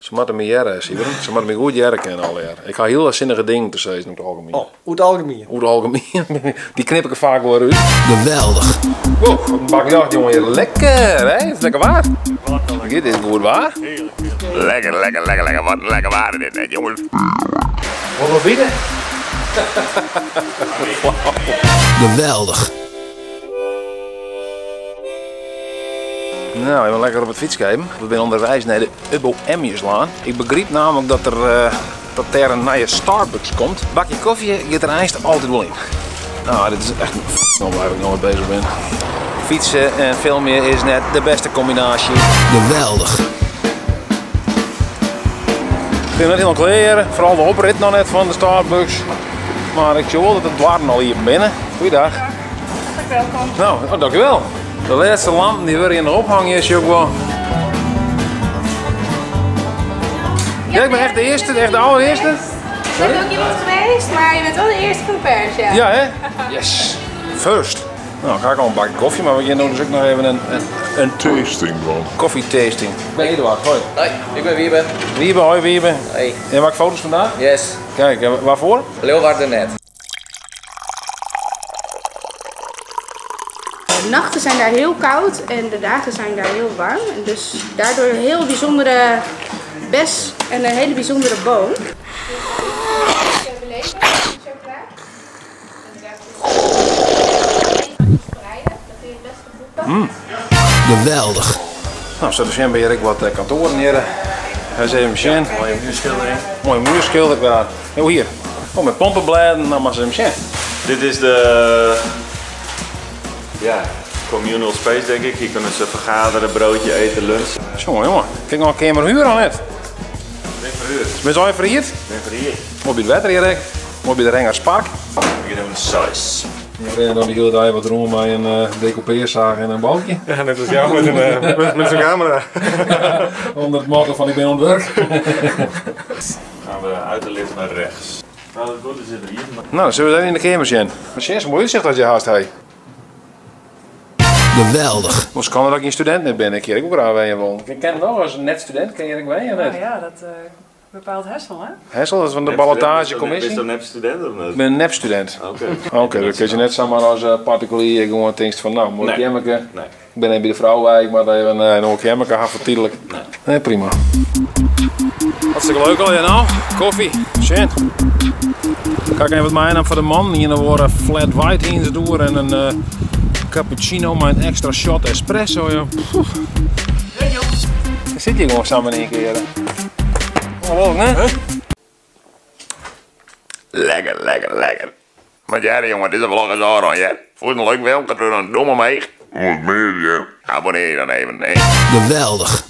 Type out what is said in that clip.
Ze moeten me jaren, Sieber. Ze moeten me goed jaren kennen al jaar. Ik ga heel zinnige dingen te zeggen op het algemeen. Oh, hoe het algemeen? Hoe het algemeen. Die knip ik er vaak wel uit. Geweldig. Wow, wat een bak jacht, jongen. Lekker, hè? Het is lekker waar. Dit is goed waar. Lekker. Wat een lekker waar dit, hè, jongens. Wat wil bieden? Geweldig. Nou, we zijn lekker op het fiets geven. We zijn onderwijs naar de Ubbo Emjeslaan. Ik begreep namelijk dat er een nieuwe Starbucks komt. Bakje koffie gaat er eigenlijk altijd wel in. Nou, dit is echt een waar ik nog mee bezig ben. Fietsen en filmen is net de beste combinatie. Geweldig. Ik vind het heel kleren, vooral de oprit nog net van de Starbucks. Maar ik zie wel dat het dwarren al hier binnen. Goeiedag. Welkom. Nou, dankjewel. De laatste lampen die weer in de ophang is ook wel. Ja, ik ben echt de eerste, echt de allereerste. Er is ook iemand geweest, maar je bent wel de eerste van de pers, ja. Ja, hè? Yes. First. Nou, ga ik al een bakje koffie, maar we gaan dus ook nog even een Tasting dan. koffietasting. Ik ben Eduard, hoi. Hoi, ik ben Wiebe. Wiebe, hoi Wiebe. Hey. En maak foto's vandaag? Yes. Kijk, waarvoor? Leeuwarden net. De nachten zijn daar heel koud en de dagen zijn daar heel warm. En dus daardoor een heel bijzondere bes en een hele bijzondere boom. Geweldig. Nou, zo dus ben ik wat kantoren hier. Hij is even machine. Mooie muurschildering. Mooie muurschilder waar. Oh, hier. Oh, met pompenbladen, nou maar ze machine. Dit is de communal space, denk ik. Hier kunnen ze vergaderen, broodje eten, lunch. Jongen. Kijk nog een keer maar huur aan het. Ik ben verhuurd. Ben je al even verhierd? Ik ben verhuurd. Mooi bij het wetter hier, mooi bij de Rengers Park. Ik doe een size. We rennen dan de hele dag wat rond bij een decoupeerzaag en een balkje. Ja, net als jou met zo'n camera. Onder het motto van ik ben ontwerp. Gaan we uit de lift naar rechts. Nou, dat goed, zit er hier. Nou, dan zullen we daar in de kamermachine. Machine is een mooi uitzicht als je haast hebt. Geweldig. Moest kan er ook geen student net binnen. Ik ook graag bij je wonen. Ik ken het wel als een net student, ken je er bij je net? Nou ja, dat bepaalt Hessel, hè? Hessel, dat is van de Is ballotagecommissie. dat nep student of niet? Ik ben een nepstudent. Oké. Oké, dan kun je net zomaar als particulier gewoon denken van nou, moet ik Nee. jemmeke. Nee. Ik ben even bij de vrouwenwijk, maar dat even nog een jemmeke gaan vertiedelijk. Nee, prima. Hartstikke leuk al, ja nou. Koffie, shit. Kijk even wat mij dan voor de man. Hier worden flat white in door en een cappuccino met een extra shot espresso. Ja. Dan zit je gewoon samen in één keer. Oh, hè? Lekker. Wat jij jongen, dit is een vlog is aan, ja. Vond je het leuk wel? Ik had er een domme mee. Wat meer, ja. Abonneer je dan even, hè. Geweldig.